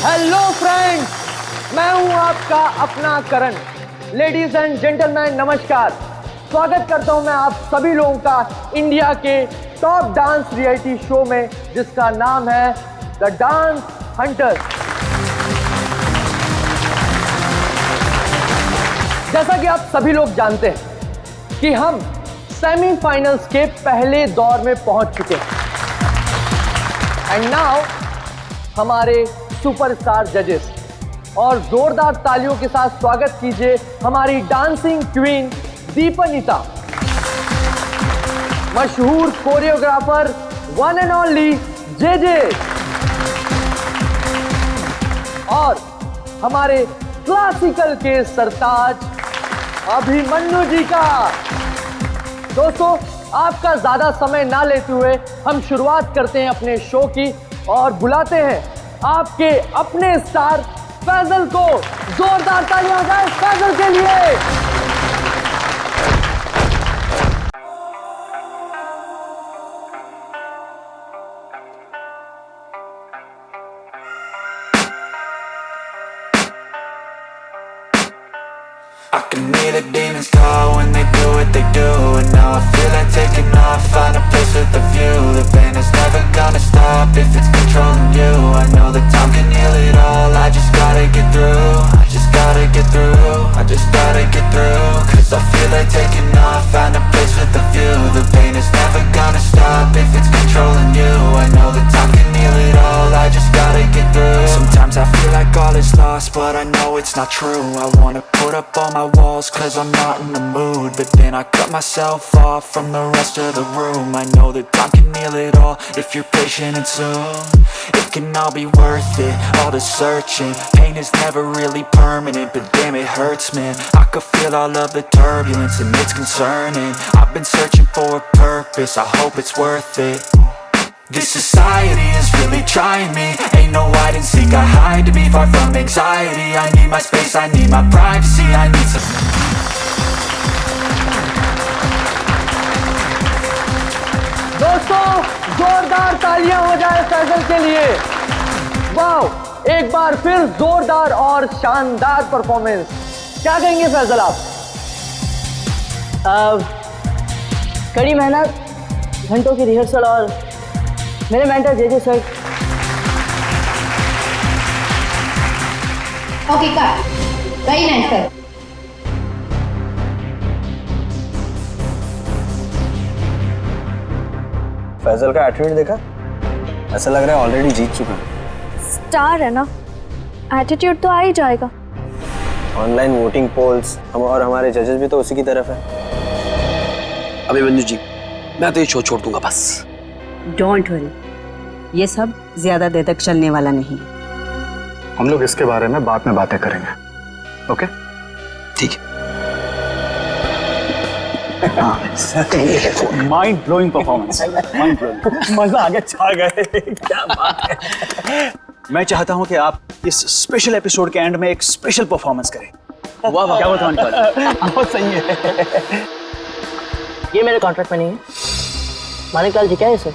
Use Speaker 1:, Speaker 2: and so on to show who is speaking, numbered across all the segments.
Speaker 1: Hello friends, मैं हूं आपका अपना करण। लेडीज एंड जेंटलमैन नमस्कार। स्वागत करता हूं मैं आप सभी लोगों का इंडिया के टॉप डांस रियलिटी शो में, जिसका नाम है द डांस हंटर्स। जैसा कि आप सभी लोग जानते हैं कि हम सेमीफाइनल्स के पहले दौर में पहुंच चुके हैं। एंड नाउ हमारे सुपरस्टार जजेस, और जोरदार तालियों के साथ स्वागत कीजिए हमारी डांसिंग क्वीन दीपनिता, मशहूर choreographer one and only JJ, और हमारे क्लासिकल के सरताज अभिमन्यु जी का। दोस्तों, आपका ज्यादा समय ना लेते हुए हम शुरुआत करते हैं अपने शो की और बुलाते हैं आपके अपने स्टार फैजल को। जोरदार तालियां हो फैजल के लिए।
Speaker 2: I can hear the demons call when they do what they do. And now I feel like taking off, find a place with a view. The pain is never gonna stop if it's controlling you. I know that time can heal it all, I just gotta get through. I just gotta get through, I just gotta get through. Cause I feel like taking off, find a place with a view. The pain is never gonna stop if it's controlling you. I know that time can heal it all, I just gotta get through. Sometimes I feel like all is lost, but I know it's not true. I wanna put up all my walls cause I'm not in the mood, but then I cut myself off from the rest of the room. I know that time can heal it all if you're patient and soon it can all be worth it, all the searching. Pain is never really permanent, but damn it hurts, man. I could feel all of the turbulence and it's concerning. I've been searching for a purpose, I hope it's worth it. This society is really trying me. Ain't no hide and seek, I hide to be far from anxiety. I need my space, I need my privacy, I need some.
Speaker 1: दोस्तों, जोरदार तालियां हो जाए फैजल के लिए। Wow, एक बार फिर जोरदार और शानदार परफॉर्मेंस। क्या कहेंगे फैजल आप?
Speaker 3: कड़ी मेहनत, घंटों की रिहर्सल और मेरे mentor JJ sir.
Speaker 4: Okay cut, very nice sir.
Speaker 5: Faisal का एटीट्यूड देखा? ऐसा लग रहा है ऑलरेडी जीत चुका है।
Speaker 6: स्टार है ना, एटीट्यूड तो आ ही जाएगा।
Speaker 5: ऑनलाइन वोटिंग पोल्स हम और हमारे जजेस भी तो उसी की तरफ है।
Speaker 7: अभिमन्यु जी, मैं तो ये शो छोड़ दूंगा बस।
Speaker 8: डोंट वरी, ये सब ज्यादा देर तक चलने वाला नहीं।
Speaker 9: हम लोग इसके बारे में बाद में बातें करेंगे, ओके?
Speaker 7: ठीक है।
Speaker 9: Mind blowing performance, mind blowing, मजा आ गया, छा गए, क्या बात है। मैं चाहता हूं कि आप इस स्पेशल एपिसोड के एंड में एक स्पेशल परफॉर्मेंस करें। वाह वाह, क्या बताऊं, बहुत सही है।
Speaker 3: ये मेरे कॉन्ट्रैक्ट में नहीं है। मानिक लाल जी क्या है सर?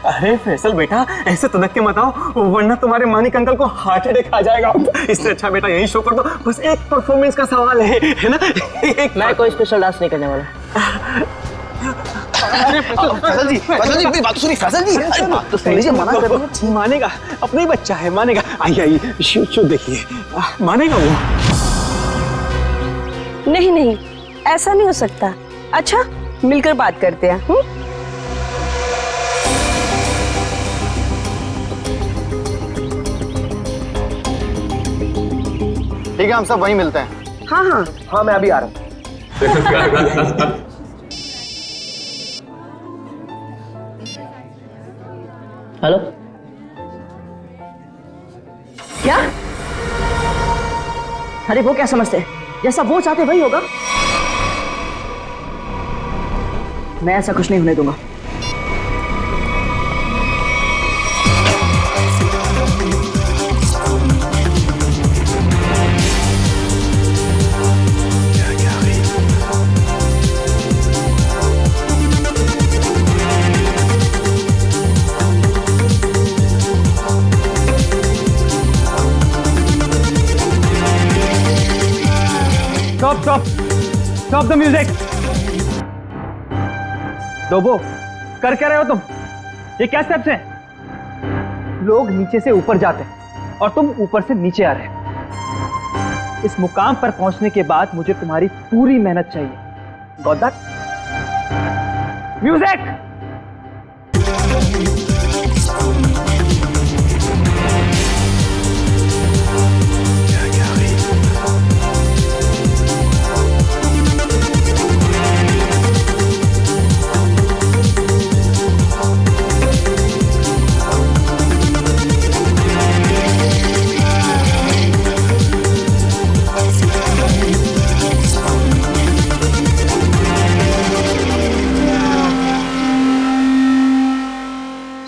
Speaker 9: अरे फैसल बेटा, ऐसे तनक के मत आओ, वरना तुम्हारे मानिक अंकल को हार्ट अटैक आ जाएगा। इससे अच्छा बेटा यही शो कर दो, बस एक परफॉर्मेंस का सवाल है ना?
Speaker 3: मैं कोई स्पेशल डांस नहीं करने वाला।
Speaker 7: फैजल जी, मेरी बात तो सुनिए। फैजल जी, अरे बात तो सुन लीजिए, मना कर रहा हूं।
Speaker 9: मानेगा, अपना ही बच्चा है, मानेगा। आइए आइए, शो देखिए, मानेगा वो।
Speaker 8: नहीं नहीं, ऐसा नहीं हो सकता। अच्छा, मिलकर बात करते हैं।
Speaker 5: ठीक है, हम सब वहीं मिलते हैं।
Speaker 8: हाँ हाँ
Speaker 1: हाँ, मैं अभी आ रहा हूँ।
Speaker 3: हेलो, क्या? अरे वो क्या समझते हैं, जैसा वो चाहते वही होगा। मैं ऐसा कुछ नहीं होने दूंगा।
Speaker 9: Stop the music. डोबो, कर क्या रहे हो तुम? ये क्या स्टेप्स हैं? लोग नीचे से ऊपर जाते हैं और तुम ऊपर से नीचे आ रहे हो। इस मुकाम पर पहुंचने के बाद मुझे तुम्हारी पूरी मेहनत चाहिए। Got that? म्यूजिक।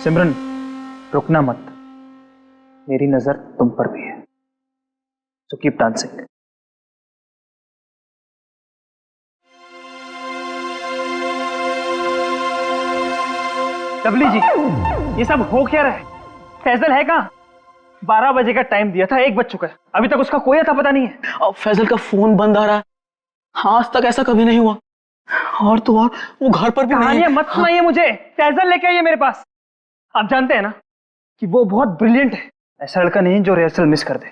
Speaker 9: सिमरन, रुकना मत, मेरी नजर तुम पर भी है, सो कीप डांसिंग। डबली जी, ये सब हो क्या रहा है? फैजल है कहाँ? 12 बजे का टाइम दिया था, 1 बज चुका है, अभी तक उसका कोई अता पता नहीं है।
Speaker 7: अब फैजल का फोन बंद आ रहा है, आज तक ऐसा कभी नहीं हुआ। और तो और वो घर पर भी नहीं
Speaker 9: कहानियां मत सुनाइए मुझे, फैजल लेके आइए मेरे पास। आप जानते हैं ना कि वो बहुत ब्रिलियंट है, ऐसा लड़का नहीं जो रिहर्सल मिस कर दे।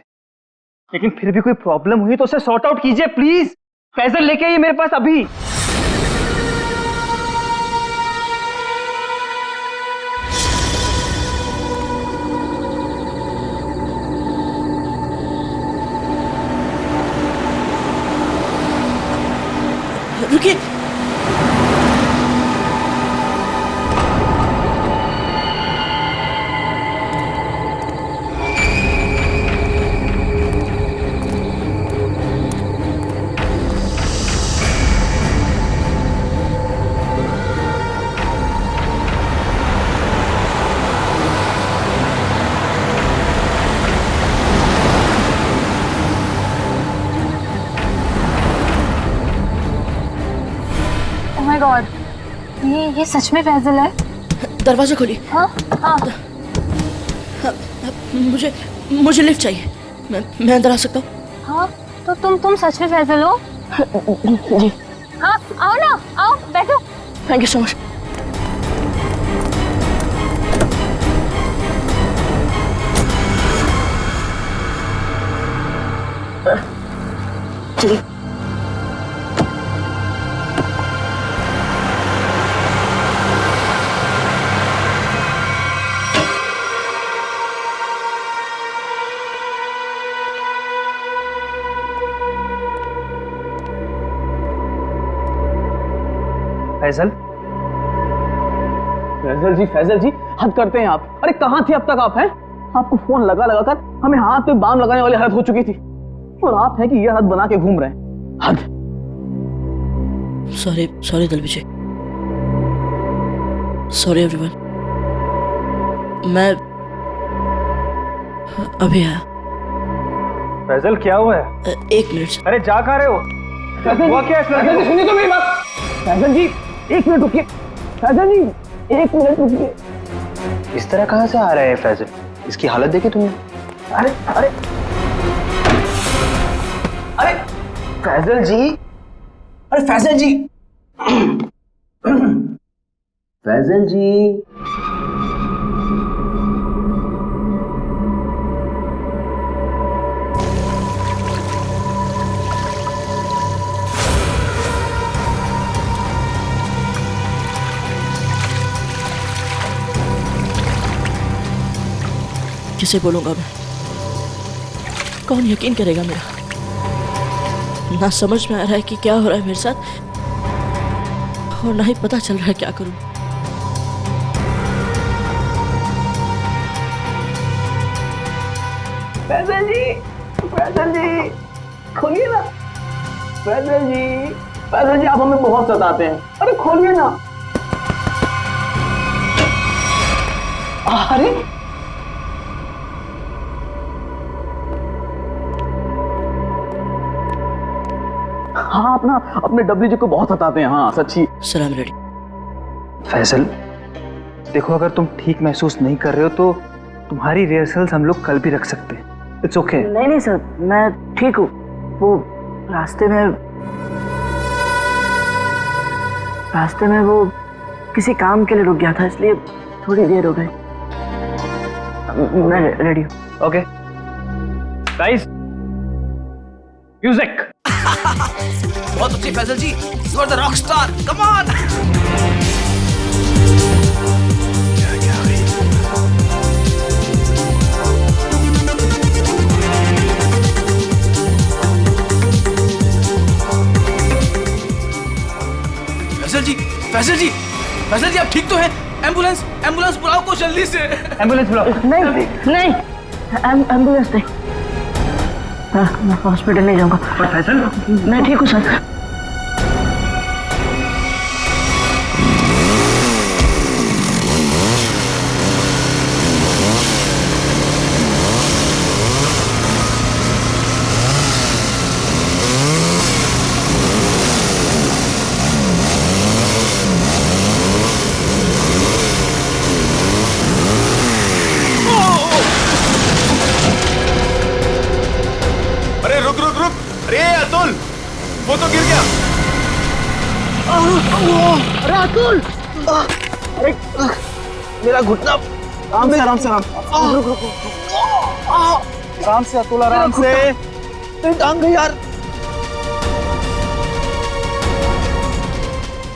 Speaker 9: लेकिन फिर भी कोई प्रॉब्लम हुई तो उसे सॉर्ट आउट कीजिए प्लीज। फैजल लेके आइए मेरे पास अभी।
Speaker 7: रुकिए,
Speaker 6: ओह माय गॉड, ये सच में फैजल है?
Speaker 7: दरवाजा खोलिए।
Speaker 6: हाँ हाँ।
Speaker 7: मुझे लिफ्ट चाहिए, मैं अंदर आ सकता हूँ?
Speaker 6: हाँ तो तुम सच में फैजल हो?
Speaker 7: जी।
Speaker 6: हाँ आओ ना, आओ बैठो।
Speaker 7: Thank you so much. चलिए।
Speaker 9: फैजल,
Speaker 7: फैजल जी हद करते हैं आप। अरे कहाँ थे अब तक आप? हैं आपको फोन लगा लगा कर हमें हाथ पे बाम लगाने वाली हालत हो चुकी थी, और आप हैं कि ये हाथ बना के घूम रहे हैं। हद। Sorry Dalvijay, sorry everyone. मैं अभी आया।
Speaker 9: फैजल क्या हुआ है?
Speaker 7: 1 मिनट।
Speaker 9: अरे जा कहाँ रहे हो? हुआ क्या इस लड़के को?
Speaker 7: सुनिए तो मेरी बात। फैजल जी 1 मिनट रुकिए। फैजल जी 1 मिनट रुकिए।
Speaker 5: इस तरह कहाँ से आ रहे हैं फैजल? इसकी हालत देखी तुमने?
Speaker 7: अरे अरे अरे
Speaker 5: फैजल जी,
Speaker 7: अरे फैजल जी,
Speaker 5: फैजल जी,
Speaker 7: किसे बोलूंगा मैं? कौन यकीन करेगा मेरा? ना समझ में आ रहा है कि क्या हो रहा है मेरे साथ, और ना ही पता चल रहा है क्या करूं। फैजल जी खोलिए ना। फैजल जी आप हमें बहुत सताते हैं। अरे खोलिए ना। अरे हाँ, अपने डब्ल्यू जी को बहुत सताते हैं। हाँ सच्ची। सलाम रेडी।
Speaker 9: फैजल देखो, अगर तुम ठीक महसूस नहीं कर रहे हो तो तुम्हारी रिहर्सल्स हम लोग कल भी रख सकते हैं। It's okay.
Speaker 3: नहीं सर, मैं ठीक हूँ। वो रास्ते में रास्ते में वो किसी काम के लिए रुक गया था, इसलिए थोड़ी देर हो गई। मैं रेडी हूँ।
Speaker 1: Okay guys, music.
Speaker 10: बहुत अच्छी Faizal ji, you are the rock star, come on. Faizal ji, Faizal ji आप ठीक तो हैं? एम्बुलेंस, एम्बुलेंस बुलाओ को जल्दी से।
Speaker 1: एम्बुलेंस बुलाओ।
Speaker 3: नहीं नहीं, एम्बुलेंस नहीं, मैं हॉस्पिटल नहीं जाऊंगा।
Speaker 1: पर फैजल,
Speaker 3: मैं ठीक हूँ सर।
Speaker 10: अरे अतुल, वो तो गिर गया।
Speaker 3: अरे अतुल,
Speaker 1: अरे मेरा घुटना। आराम से, आराम से, रुक रुक रुक, आराम से अतुल, आराम से। मेरी टांग गई यार।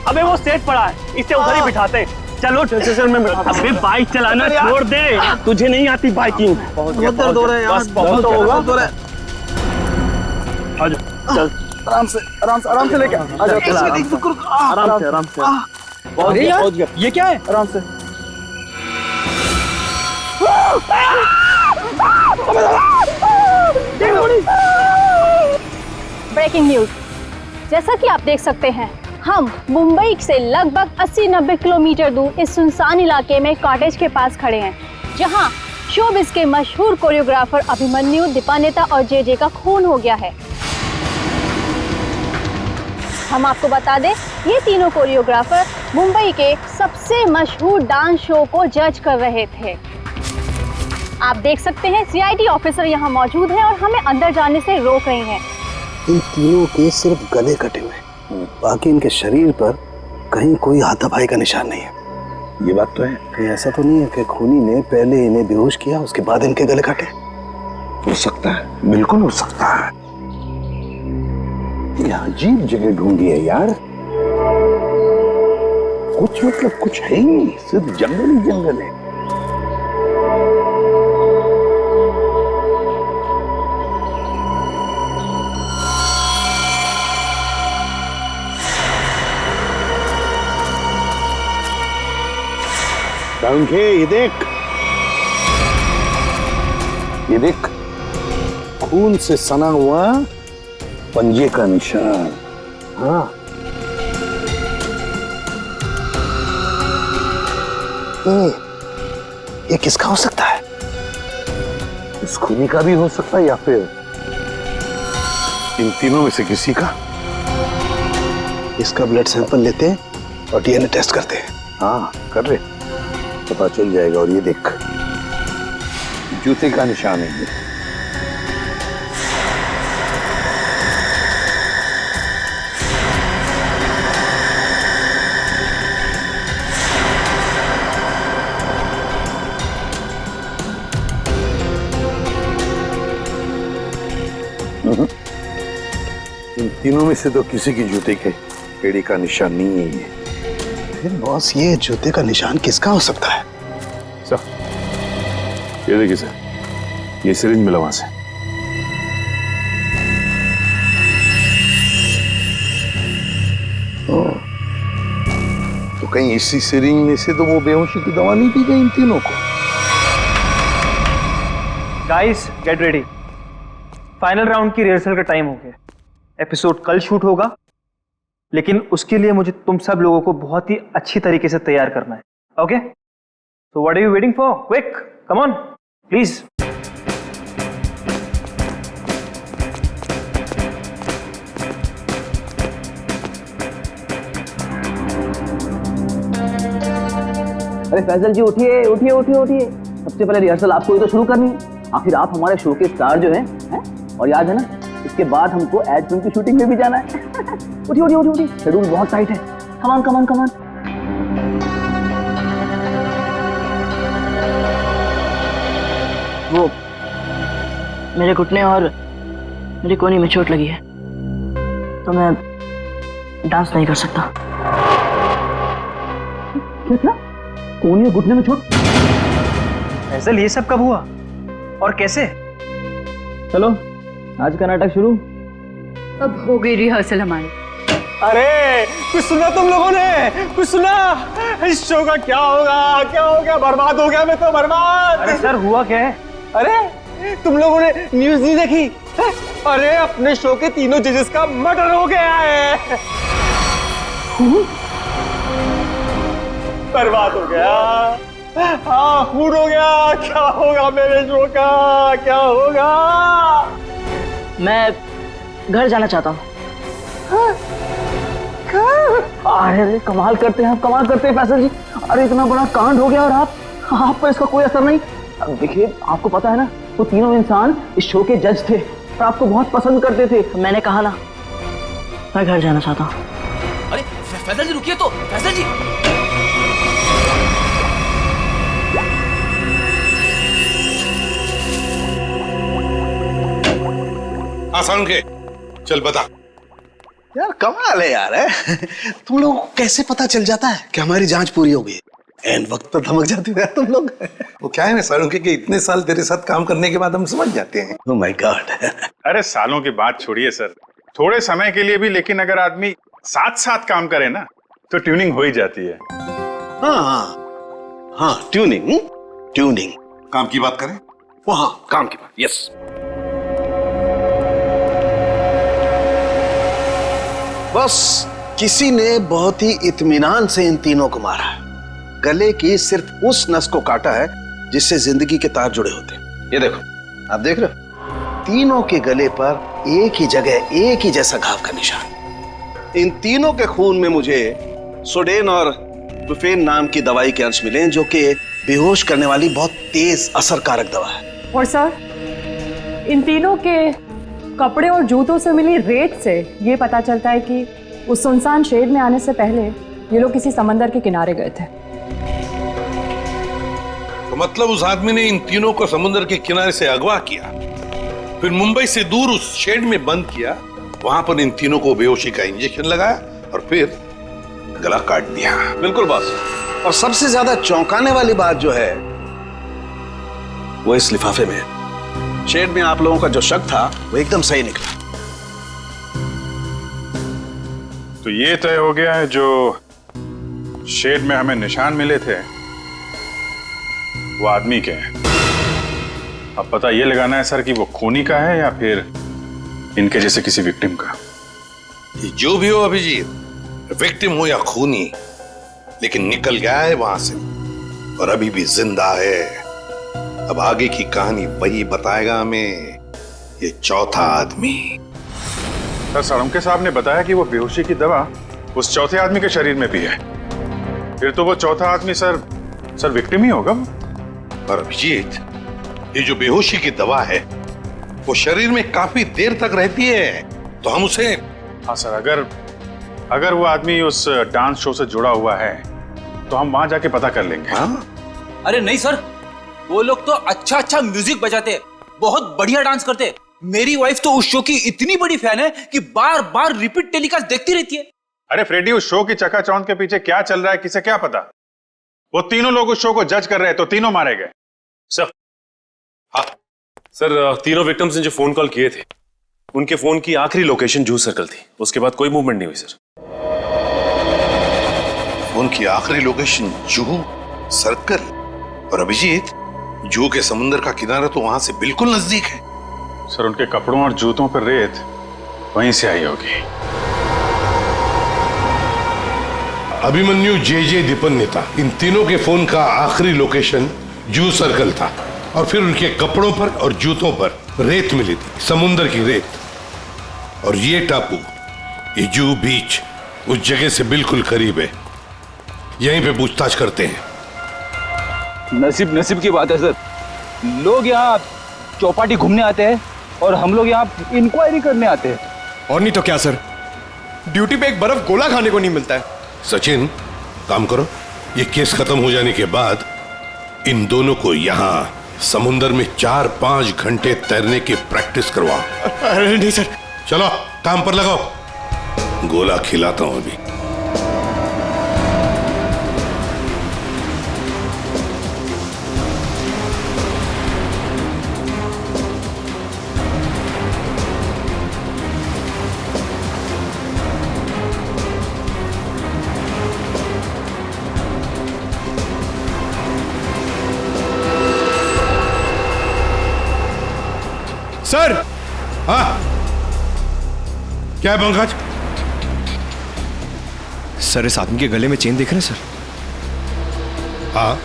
Speaker 11: अबे वो सेट पड़ा है, इसे उधर ही बिठाते। चलो स्टेशन में बिठा। अबे बाइक चलाना छोड़ दे, तुझे नहीं आती बाइकिंग।
Speaker 1: बहुत दर्द हो रहा है यार।
Speaker 11: बस बहुत होगा।
Speaker 1: आजा, चल, आराम से, आराम से, आराम से लेके आजा।
Speaker 11: आराम से, आराम से।
Speaker 1: अरे यार, ये क्या है? आराम से।
Speaker 6: ब्रेकिंग न्यूज, जैसा कि आप देख सकते हैं, हम मुंबई से लगभग 80-90 किलोमीटर दूर इस सुनसान इलाके में कॉटेज के पास खड़े हैं, जहां शोबिस के मशहूर कोरियोग्राफर अभिमन्यु, दीपानेता और जे का खून हो गया है। हम आपको बता दें, ये तीनों कोरियोग्राफर मुंबई के सबसे मशहूर डांस शो को जज कर रहे थे। आप देख सकते हैं सीआईडी ऑफिसर यहाँ मौजूद हैं और हमें अंदर जाने से रोक रही हैं।
Speaker 12: इन तीनों के सिर्फ गले कटे हुए, बाकी इनके शरीर पर कहीं कोई हाथापाई का निशान नहीं है।
Speaker 5: ये बात तो है।
Speaker 12: कहीं ऐसा तो नहीं है कि खूनी ने पहले इन्हें बेहोश किया, उसके बाद इनके गले काटे?
Speaker 5: हो सकता है, बिल्कुल हो सकता है। ये अजीब जगह ढूंढी है यार। कुछ मतलब कुछ है ही नहीं, सिर्फ जंगल ही जंगल है। ये देख, खून से सना हुआ पंजे का निशान। हाँ,
Speaker 12: ये किसका हो सकता है?
Speaker 5: इस खूनी का भी हो सकता है या फिर इन तीनों में से किसी का।
Speaker 12: इसका ब्लड सैंपल लेते हैं और डीएनए टेस्ट करते हैं।
Speaker 5: हाँ कर ले, पता चल जाएगा। और ये देख, जूते का निशान है ये। इन तीनों में से तो किसी की जूते के एड़ी का निशान नहीं है ये।
Speaker 12: फिर बॉस, ये जूते का निशान किसका हो सकता है?
Speaker 13: सर, ये देखिए सर, ये सिरिंज मिला वहां से।
Speaker 5: तो कहीं इसी सिरिंज में से तो वो बेहोशी की दवा नहीं दी गई इन तीनों को?
Speaker 1: Guys get ready, final round की रिहर्सल का टाइम हो गया। एपिसोड कल शूट होगा, लेकिन उसके लिए मुझे तुम सब लोगों को बहुत ही अच्छी तरीके से तैयार करना है। Okay, so what are you waiting for? Quick, come on, please.
Speaker 3: अरे फैजल जी उठिए उठिए उठिए उठिए, सबसे पहले रिहर्सल आपको ही तो शुरू करनी है। आखिर आप हमारे शो के स्टार जो हैं? और याद है ना,
Speaker 9: इसके बाद हमको एड फिल्म की शूटिंग में भी जाना है। उठी उठी उठी उठी, शेड्यूल बहुत टाइट है। कमान कमान कमान।
Speaker 3: वो मेरे घुटने और मेरी कोहनी में चोट लगी है, तो मैं डांस नहीं कर सकता।
Speaker 9: क्या? कोहनी और घुटने में चोट? फैसल, ये सब कब हुआ और कैसे? चलो आज का नाटक शुरू।
Speaker 4: अब हो गई रिहर्सल हमारी।
Speaker 11: अरे कुछ सुना तुम लोगों ने? कुछ सुना? इस शो का क्या होगा? क्या हो गया? बर्बाद हो गया मैं तो, बर्बाद।
Speaker 9: अरे सर हुआ क्या है?
Speaker 11: अरे तुम लोगों ने न्यूज़ नहीं देखी? अरे अपने शो के तीनों जजेस का मर्डर हो गया है। बर्बाद हो गया। हाँ खून हो गया। क्या होगा मेरे शो का? क्या होगा?
Speaker 3: मैं घर जाना चाहता हूँ। अरे कमाल करते हैं आप, कमाल करते हैं फैसल जी। अरे इतना बड़ा कांड हो गया और आप पर इसका कोई असर नहीं। अब देखिए, आपको पता है ना, वो तीनों इंसान इस शो के जज थे और आपको बहुत पसंद करते थे। मैंने कहा ना, मैं घर जाना चाहता हूँ।
Speaker 10: अरे फैसल जी रुकिए तो, फैसल जी।
Speaker 5: आसान के चल बता।
Speaker 12: यार कमाल है यार, है? तुम लोग को कैसे पता चल जाता है कि हमारी जांच पूरी हो गई? एंड वक्त पर धमक जाते हो यार तुम लोग।
Speaker 5: वो क्या है ना सालों के इतने साल तेरे साथ काम करने के बाद हम समझ जाते हैं।
Speaker 12: Oh my God.
Speaker 13: अरे सालों की बात छोड़िए सर, थोड़े समय के लिए भी, लेकिन अगर आदमी साथ साथ काम करे ना तो ट्यूनिंग हो ही जाती है।
Speaker 12: हाँ ट्यूनिंग। ट्यूनिंग
Speaker 5: काम की बात करें?
Speaker 12: वो हाँ काम की बात, यस। बस किसी ने बहुत ही इत्मीनान से इन तीनों को मारा है। गले की सिर्फ उस नस को काटा है जिससे जिंदगी के तार जुड़े होते हैं। ये देखो, आप देख रहे हो, तीनों के गले पर एक ही जगह एक ही जैसा घाव का निशान। इन तीनों के खून में मुझे सोडेन और बुफेन नाम की दवाई के अंश मिले, जो कि बेहोश करने वाली बहुत तेज असरकारक दवा है।
Speaker 14: और सर, इन तीनों के कपड़े और जूतों से मिली रेत से ये पता चलता है कि उस सुनसान शेड में आने से पहले ये लोग किसी समंदर के किनारे गए थे।
Speaker 5: तो मतलब उस आदमी ने इन तीनों को समुद्र के किनारे से अगवा किया, फिर मुंबई से दूर उस शेड में बंद किया, वहां पर इन तीनों को बेहोशी का इंजेक्शन लगाया और फिर गला काट दिया।
Speaker 12: बिल्कुल बॉस। और सबसे ज्यादा चौंकाने वाली बात जो है वो इस लिफाफे में है। शेड में आप लोगों का जो शक था वो एकदम सही निकला।
Speaker 13: तो ये तय हो गया है, जो शेड में हमें निशान मिले थे वो आदमी के हैं। अब पता ये लगाना है सर कि वो खूनी का है या फिर इनके जैसे किसी विक्टिम का।
Speaker 5: जो भी हो अभिजीत, विक्टिम हो या खूनी, लेकिन निकल गया है वहां से और अभी भी जिंदा है। अब आगे की कहानी वही बताएगा हमें, ये चौथा आदमी।
Speaker 13: सर साळुंके साहब ने बताया कि वो बेहोशी की दवा उस चौथे आदमी के शरीर में भी है। फिर तो वो चौथा आदमी सर विक्टिम ही होगा।
Speaker 5: और अभिजीत, ये जो बेहोशी की दवा है वो शरीर में काफी देर तक रहती है, तो हम उसे।
Speaker 13: हाँ सर, अगर वो आदमी उस डांस शो से जुड़ा हुआ है तो हम वहां जाके पता कर लेंगे।
Speaker 5: हाँ?
Speaker 10: अरे नहीं सर, वो लोग तो अच्छा म्यूजिक बजाते, बहुत बढ़िया डांस करते। मेरी वाइफ तो उस शो की इतनी बड़ी फैन है कि बार बार रिपीट टेलीकास्ट देखती रहती है।
Speaker 13: अरे फ्रेडी, उस शो की चकाचौंध के पीछे क्या चल रहा है किसे क्या पता। वो तीनों लोग उस शो को जज कर रहे हैं तो तीनों मारे गए।
Speaker 15: सर, हाँ सर, तीनों विक्टिम्स ने जो फोन कॉल किए थे उनके फोन की आखिरी लोकेशन जूह सर्कल थी। उसके बाद कोई मूवमेंट नहीं हुई सर।
Speaker 5: फोन की आखिरी लोकेशन जूह सर्कल? और अभिजीत, जूह के समुद्र का किनारा तो वहां से बिल्कुल नजदीक है।
Speaker 13: सर उनके कपड़ों और जूतों पर रेत वहीं से आई होगी।
Speaker 16: अभिमन्यु जे दीपन्नेता, इन तीनों के फोन का आखिरी लोकेशन जूह सर्कल था और फिर उनके कपड़ों पर और जूतों पर रेत मिली थी, समुद्र की रेत। और ये टापू, ये जूह बीच, उस जगह से बिल्कुल करीब है। यहीं पे पूछताछ करते हैं।
Speaker 9: नसीब की बात है सर। लोग यहाँ चौपाटी घूमने आते हैं और हम लोग यहाँ इंक्वायरी करने आते हैं।
Speaker 11: और नहीं तो क्या सर, ड्यूटी पे एक बर्फ गोला खाने को नहीं मिलता है।
Speaker 16: सचिन, काम करो, ये केस खत्म हो जाने के बाद इन दोनों को यहाँ समुंदर में 4-5 घंटे तैरने की प्रैक्टिस करवाओ।
Speaker 11: अरे नहीं सर।
Speaker 16: चलो काम पर लगाओ, गोला खिलाता हूं अभी।
Speaker 11: सर।
Speaker 16: हाँ, क्या है पंकज?
Speaker 11: सर, इस आदमी के गले में चेन देख रहे हैं सर?
Speaker 16: हाँ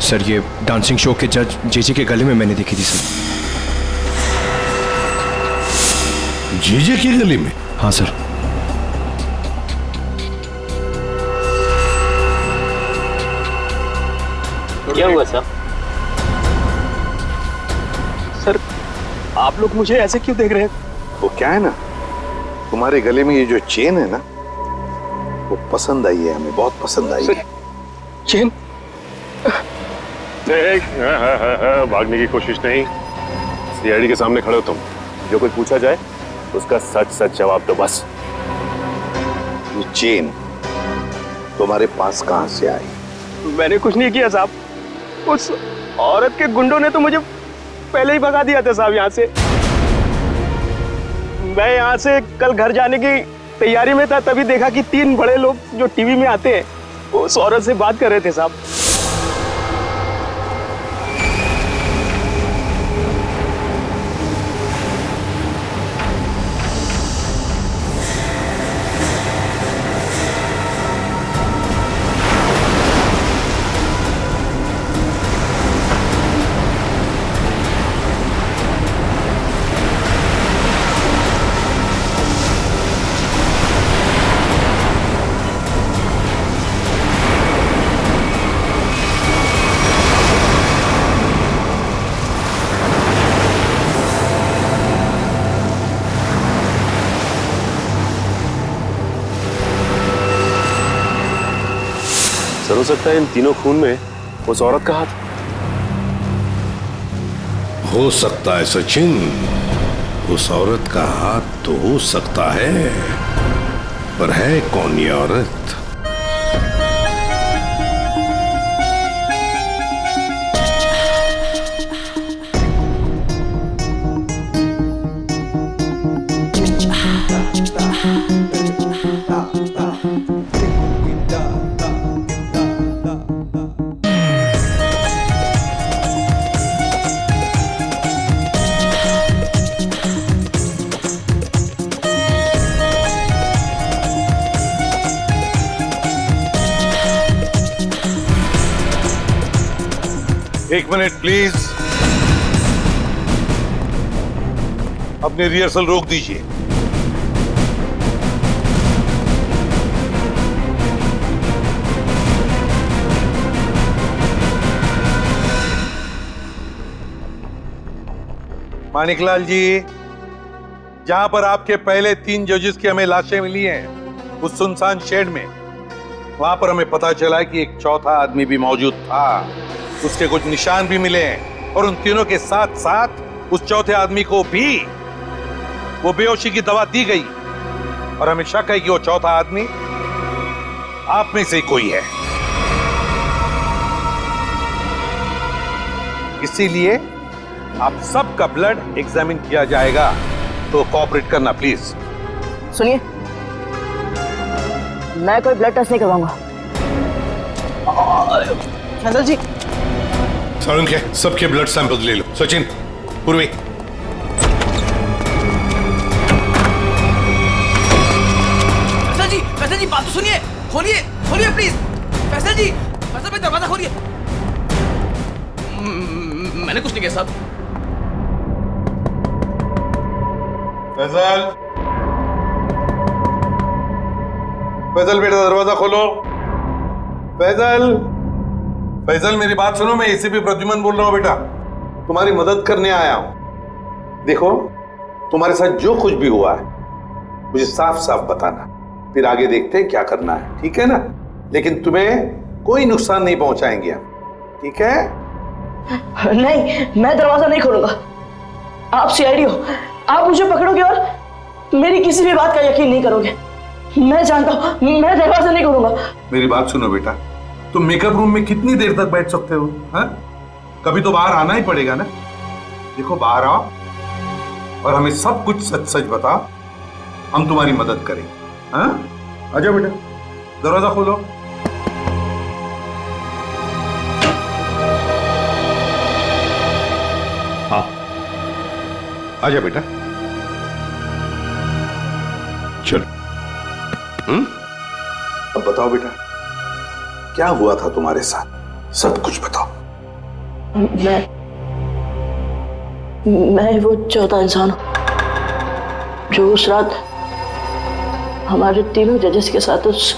Speaker 11: सर, ये डांसिंग शो के जज जेजे के गले में मैंने देखी थी सर।
Speaker 16: जेजे के गले में?
Speaker 11: हाँ सर।
Speaker 3: क्या हुआ सर? सर, आप लोग मुझे ऐसे क्यों देख रहे हैं?
Speaker 5: वो क्या है ना, तुम्हारे गले में ये जो चेन है ना, वो पसंद आई है हमें, बहुत पसंद आई है।
Speaker 3: चेन?
Speaker 15: भागने की कोशिश नहीं, सीआईडी के सामने खड़े हो तुम। जो कुछ पूछा जाए उसका सच सच जवाब दो बस।
Speaker 5: ये चेन तुम्हारे पास कहां से आई?
Speaker 3: मैंने कुछ नहीं किया साहब, उस औरत के गुंडों ने तो मुझे पहले ही भगा दिया था साहब यहाँ से। मैं यहाँ से कल घर जाने की तैयारी में था, तभी देखा कि 3 बड़े लोग जो टीवी में आते हैं वो उस औरत से बात कर रहे थे साहब।
Speaker 15: सर, हो सकता है इन तीनों खून में उस औरत का हाथ।
Speaker 16: हो सकता है सचिन, उस औरत का हाथ तो हो सकता है, पर है कौन ये औरत?
Speaker 5: एक मिनट प्लीज, अपनी रिहर्सल रोक दीजिए। मानिकलाल जी, जहां पर आपके पहले 3 जजेस की हमें लाशें मिली हैं, उस सुनसान शेड में, वहां पर हमें पता चला कि एक चौथा आदमी भी मौजूद था। उसके कुछ निशान भी मिले हैं और उन तीनों के साथ साथ उस चौथे आदमी को भी वो बेहोशी की दवा दी गई और हमें शक है कि वो चौथा आदमी आप में से कोई है। इसीलिए आप सबका ब्लड एग्जामिन किया जाएगा, तो कोऑपरेट करना प्लीज।
Speaker 3: सुनिए, मैं कोई ब्लड टेस्ट नहीं करवाऊंगा। फैसल जी,
Speaker 16: सारुण के सबके ब्लड सैंपल ले लो। सचिन, पूर्वी।
Speaker 10: फैसल जी बात तो सुनिए, खोलिए खोलिए प्लीज। फैसल जी, फैसल भाई दरवाजा खोलिए। मैंने कुछ नहीं किया साहब।
Speaker 5: फैसल, फैसल बेटा दरवाजा खोलो। फैसल, फैसल मेरी बात सुनो, मैं एसीपी प्रद्युमन बोल रहा हूं बेटा, तुम्हारी मदद करने आया हूं। देखो, तुम्हारे साथ जो कुछ भी हुआ है मुझे साफ साफ बताना, फिर आगे देखते हैं क्या करना है, ठीक है ना? लेकिन तुम्हें कोई नुकसान नहीं पहुंचाएंगे हम, ठीक है?
Speaker 7: नहीं, मैं दरवाजा नहीं खोलूंगा। आप सीआईडी हो, आप मुझे पकड़ोगे और मेरी किसी भी बात का यकीन नहीं करोगे। मैं जानता हूं, मैं दरवाजा नहीं खोलूंगा।
Speaker 5: मेरी बात सुनो बेटा, तुम मेकअप रूम में कितनी देर तक बैठ सकते हो? हाँ? कभी तो बाहर आना ही पड़ेगा ना। देखो, बाहर आओ और हमें सब कुछ सच सच बताओ, हम तुम्हारी मदद करेंगे। हाँ? आजा बेटा, दरवाजा खोलो। हाँ, आजा बेटा, चलो। अब बताओ बेटा, क्या हुआ था तुम्हारे साथ? सब कुछ बताओ।
Speaker 7: मैं वो चौथा इंसान हूं जो उस रात हमारे तीनों जजेस के साथ उस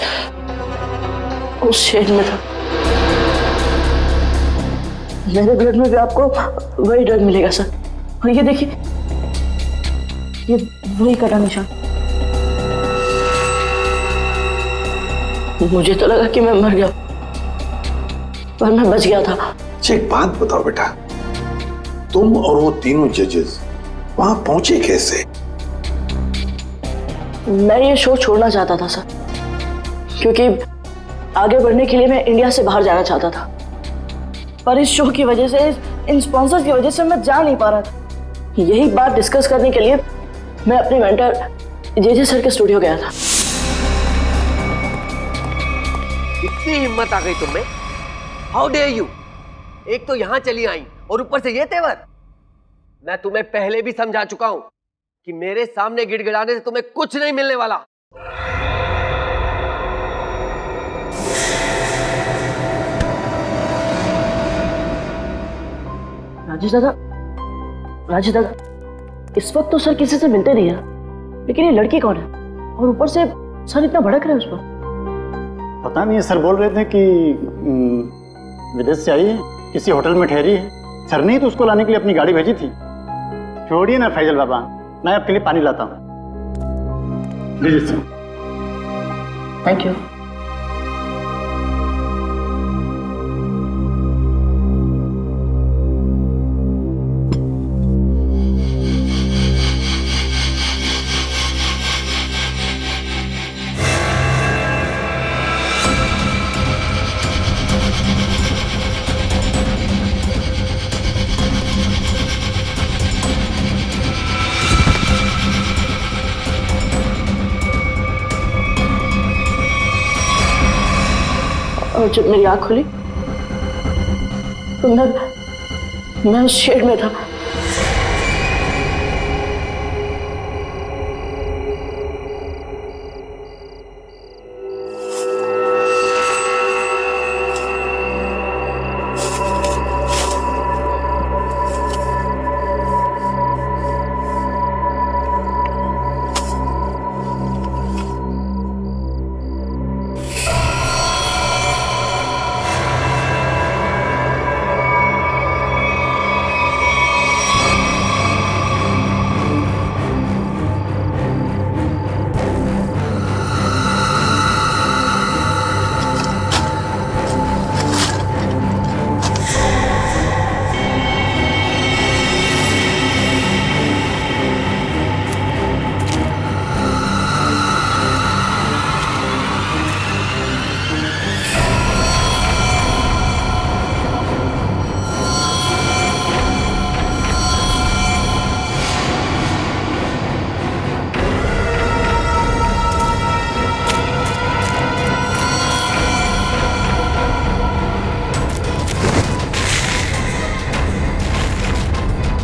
Speaker 7: शेड में था। मेरे ब्लड में भी आपको वही ड्रग मिलेगा सर। और ये देखिए, ये वही कटा निशान। मुझे तो लगा कि मैं मर गया, पर मैं बच गया था।
Speaker 5: एक बात बताओ बेटा, तुम और वो तीनों जजेस वहां पहुंचे कैसे?
Speaker 7: मैं ये शो छोड़ना चाहता था सर, क्योंकि आगे बढ़ने के लिए मैं इंडिया से बाहर जाना चाहता था। पर इस शो की वजह से, इन स्पॉन्सर्स की वजह से मैं जा नहीं पा रहा था। यही बात डिस्कस करने के लिए मैं अपने मेंटर जेजे सर के स्टूडियो गया था।
Speaker 1: इतनी हिम्मत आ गई तुम में? How dare you! एक तो यहां चली आई और ऊपर से ये तेवर। मैं तुम्हें पहले भी समझा चुका हूं कि मेरे सामने गिड़गिड़ाने से तुम्हें कुछ नहीं मिलने वाला।
Speaker 7: राजेश दादा, इस वक्त तो सर किसी से मिलते नहीं है, लेकिन ये लड़की कौन है? और ऊपर से सर इतना भड़क रहे हैं उस पर।
Speaker 11: पता नहीं, सर बोल रहे थे कि विदेश से आई है, किसी होटल में ठहरी है। सर ने ही तो उसको लाने के लिए अपनी गाड़ी भेजी थी। छोड़िए ना फैजल बाबा, मैं आपके लिए पानी लाता हूँ। लीजिए सर।
Speaker 7: Thank you. और जब मेरी आंख खुली तो मैं उस शेड में था।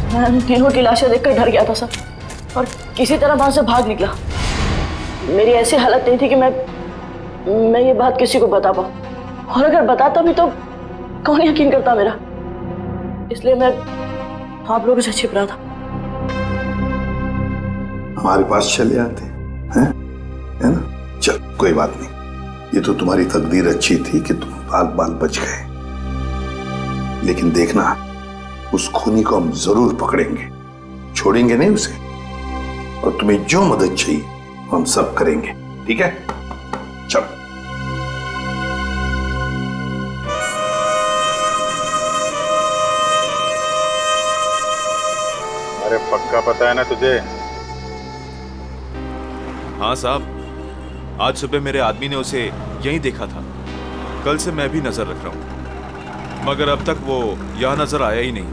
Speaker 7: मैं उन तीनों की लाशें देखकर डर गया था सर, और किसी तरह वहां से भाग निकला। मेरी ऐसी हालत नहीं थी कि मैं ये बात किसी को बता पाऊं, और अगर बताता भी तो कौन यकीन करता मेरा। इसलिए मैं आप लोगों से छिप रहा था।
Speaker 5: हमारे पास चले आते हैं, है ना? चल, कोई बात नहीं, ये तो तुम्हारी तकदीर अच्छी थी कि तुम बाल बाल बच गए। लेकिन देखना, उस खूनी को हम जरूर पकड़ेंगे, छोड़ेंगे नहीं उसे। और तुम्हें जो मदद चाहिए हम सब करेंगे, ठीक है? चलो।
Speaker 13: अरे पक्का पता है ना तुझे?
Speaker 17: हाँ साहब, आज सुबह मेरे आदमी ने उसे यहीं देखा था। कल से मैं भी नजर रख रहा हूं, मगर अब तक वो यहां नजर आया ही नहीं।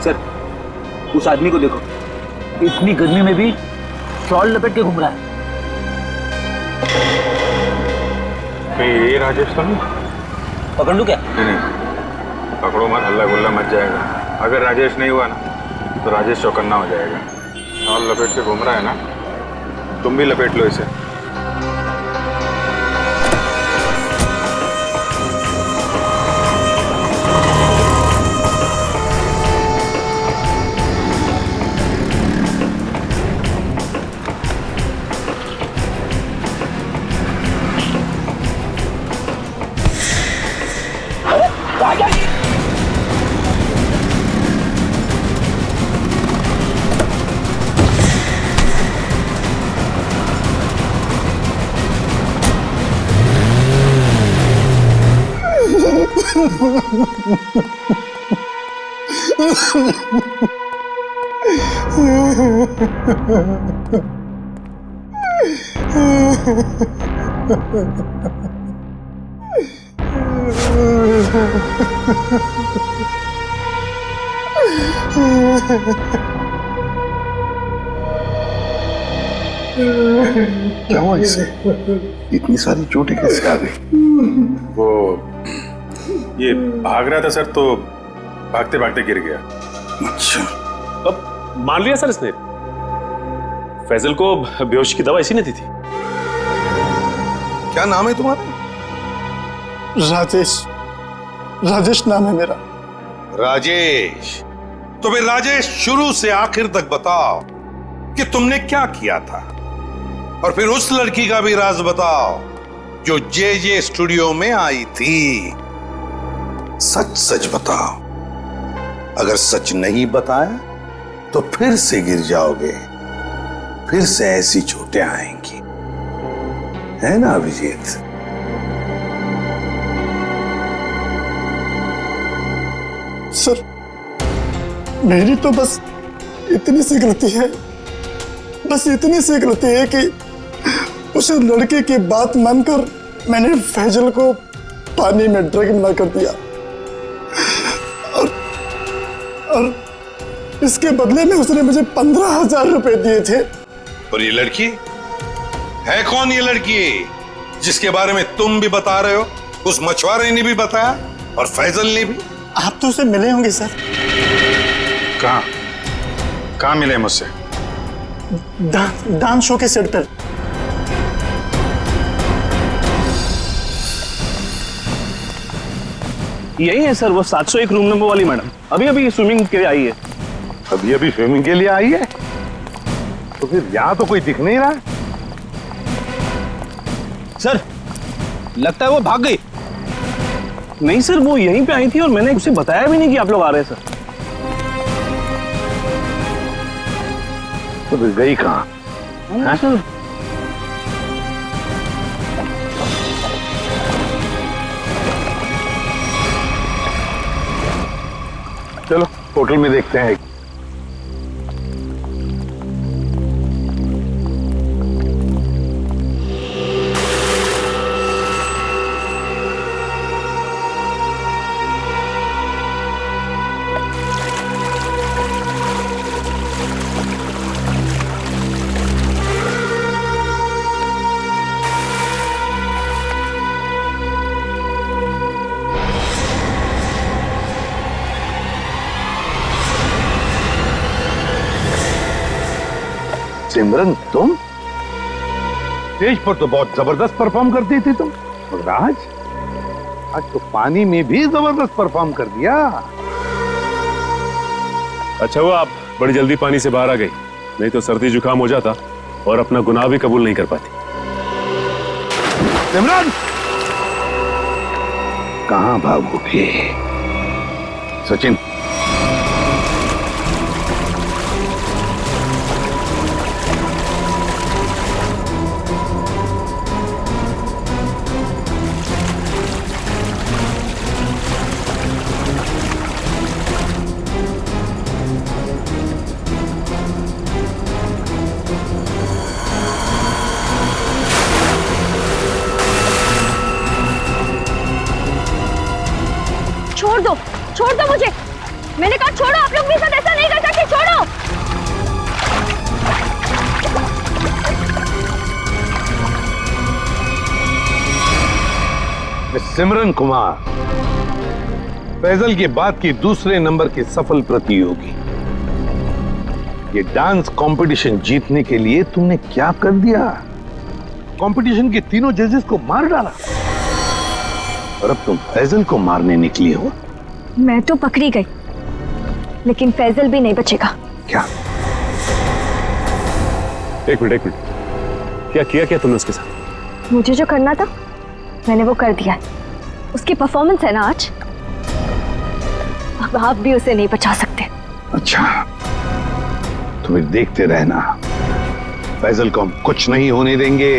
Speaker 3: सर, उस आदमी को देखो, इतनी गर्मी में भी शॉल लपेट के घूम रहा है।
Speaker 13: ये राजेश तो नहीं?
Speaker 3: पकड़ लूं क्या?
Speaker 13: नहीं, पकड़ो मत, हल्ला गुल्ला मच जाएगा। अगर राजेश नहीं हुआ ना तो राजेश चौकन्ना हो जाएगा। शॉल लपेट के घूम रहा है ना, तुम भी लपेट लो इसे।
Speaker 5: क्या हुआ इसे? इतनी सारी चोटें कैसे आ गई?
Speaker 13: वो ये भाग रहा था सर, तो भागते भागते गिर गया।
Speaker 5: अच्छा,
Speaker 15: अब मान लिया सर इसने? फैजल को बेहोश की दवा इसी ने दी थी।
Speaker 5: क्या नाम है तुम्हारा?
Speaker 11: राजेश। राजेश नाम है मेरा।
Speaker 5: राजेश? तो फिर राजेश शुरू से आखिर तक बताओ कि तुमने क्या किया था, और फिर उस लड़की का भी राज बताओ जो जे स्टूडियो में आई थी। सच सच बताओ। अगर सच नहीं बताया तो फिर से गिर जाओगे, फिर से ऐसी चोटें आएंगी, है ना अभिजीत?
Speaker 11: सर, मेरी तो बस इतनी सी गलती है, बस इतनी सी गलती है कि उस लड़के की बात मानकर मैंने फैजल को पानी में ड्रग मिला कर दिया, और इसके बदले में उसने मुझे 15,000 रुपए दिए थे।
Speaker 5: और ये लड़की है कौन? ये लड़की जिसके बारे में तुम भी बता रहे हो, उस मछुआरे ने भी बताया और फैजल ने भी।
Speaker 11: आप तो उसे मिले होंगे सर।
Speaker 13: कहाँ मिले मुझसे?
Speaker 11: डांस शो के सेट पर।
Speaker 3: यही है सर, वो 701 रूम नंबर वाली मैडम, अभी अभी स्विमिंग के लिए आई है।
Speaker 16: अभी अभी स्विमिंग के लिए आई है? तो फिर यहां तो कोई दिख नहीं रहा।
Speaker 3: सर, लगता है वो भाग गई। नहीं सर, वो यहीं पे आई थी और मैंने उसे बताया भी नहीं कि आप लोग आ रहे हैं सर।
Speaker 16: तो फिर गई कहां?
Speaker 3: सर,
Speaker 16: चलो होटल में देखते हैं। सिमरन, तुम स्टेज पर तो बहुत जबरदस्त परफॉर्म करती थी तुम, और आज तो पानी में भी जबरदस्त परफॉर्म कर दिया।
Speaker 15: अच्छा हुआ आप बड़ी जल्दी पानी से बाहर आ गई, नहीं तो सर्दी जुकाम हो जाता और अपना गुनाह भी कबूल नहीं कर पाती।
Speaker 5: सिमरन कहां भागोगे? सचिन
Speaker 6: छोड़ दो मुझे। मैंने कहा छोड़ो, आप लोग मेरे साथ ऐसा नहीं कर सकते, छोड़ो।
Speaker 5: सिमरन कुमार, फैजल की बात की दूसरे नंबर की सफल प्रतियोगी। ये डांस कंपटीशन जीतने के लिए तुमने क्या कर दिया? कंपटीशन के तीनों जजेस को मार डाला और अब तुम फैजल को मारने निकली हो।
Speaker 6: मैं तो पकड़ी गई, लेकिन फैजल भी नहीं बचेगा।
Speaker 5: क्या?
Speaker 15: एक मिनट क्या किया तुमने उसके साथ?
Speaker 6: मुझे जो करना था मैंने वो कर दिया। उसकी परफॉर्मेंस है ना आज, अब आप भी उसे नहीं बचा सकते।
Speaker 5: अच्छा, तो फिर देखते रहना, फैजल को हम कुछ नहीं होने देंगे।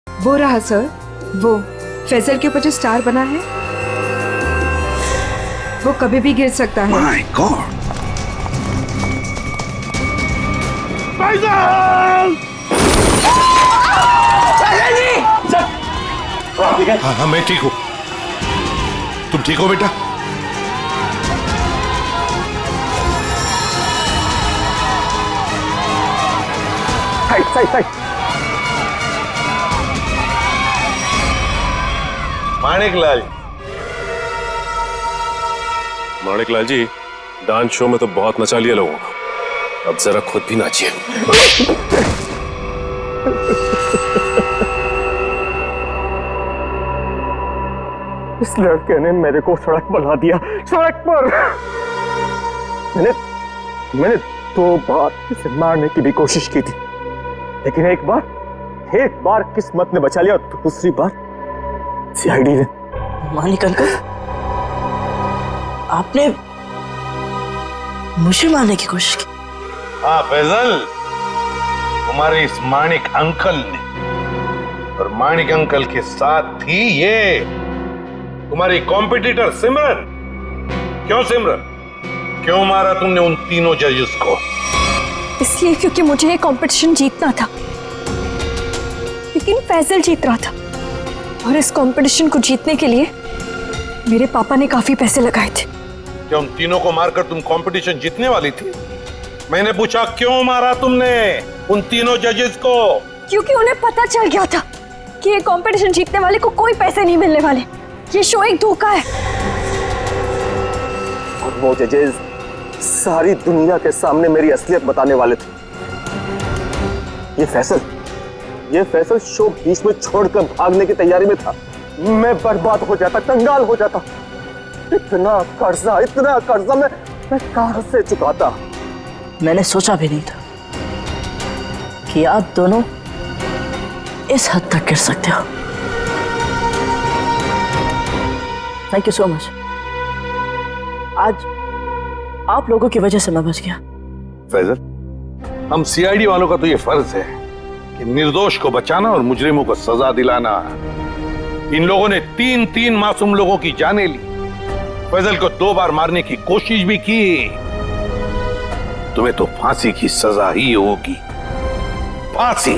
Speaker 18: वो रहा सर, वो फैजल के ऊपर जो स्टार बना है, वो कभी भी गिर सकता है।
Speaker 5: My God! हाँ, मैं ठीक हूँ। तुम ठीक हो बेटा?
Speaker 3: साइड।
Speaker 5: माणिकलाल,
Speaker 15: माणिकलाल जी, डांस शो में तो बहुत नचा लिया लोगों को, अब जरा खुद भी नाचिए।
Speaker 19: इस लड़के ने मेरे को सड़क पर ला दिया, सड़क पर। मैंने 2 बार इसे मारने की भी कोशिश की थी, लेकिन एक बार किस्मत ने बचा लिया और दूसरी बार सीआईडी ने।
Speaker 7: मानिक अंकल, आपने मुझे मारने की कोशिश की?
Speaker 5: हाँ फैजल, तुम्हारे इस माणिक अंकल ने, और माणिक अंकल के साथ थी ये तुम्हारी कॉम्पिटिटर सिमरन। क्यों सिमरन, क्यों मारा तुमने उन तीनों जजेस को?
Speaker 6: इसलिए क्योंकि मुझे ये कंपटीशन जीतना था, लेकिन फैजल जीत रहा था, और इस कंपटीशन को जीतने के लिए मेरे पापा ने काफी पैसे लगाए थे।
Speaker 5: क्या उन तीनों को मारकर तुम कंपटीशन जीतने वाली थी? मैंने पूछा क्यों मारा तुमने उन तीनों जजेस को?
Speaker 6: क्योंकि उन्हें पता चल गया था कि ये कंपटीशन जीतने वाले को कोई पैसे नहीं मिलने वाले, ये शो एक धोखा है।
Speaker 19: और वो जजेस सारी दुनिया के सामने मेरी असलियत बताने वाले थे। ये फैसल शो बीच में छोड़कर भागने की तैयारी में था। मैं बर्बाद हो जाता, कंगाल हो जाता। इतना कर्जा मैं कहां से चुकाता?
Speaker 7: मैंने सोचा भी नहीं था कि आप दोनों इस हद तक गिर सकते हो। Thank you so much. आज आप लोगों की वजह से मैं बच गया।
Speaker 5: फैजल, हम सीआईडी वालों का तो ये फर्ज है कि निर्दोष को बचाना और मुजरिमों को सजा दिलाना। इन लोगों ने 3 मासूम लोगों की जानें ली, फैजल को 2 बार मारने की कोशिश भी की। तुम्हें तो फांसी की सजा ही होगी, फांसी।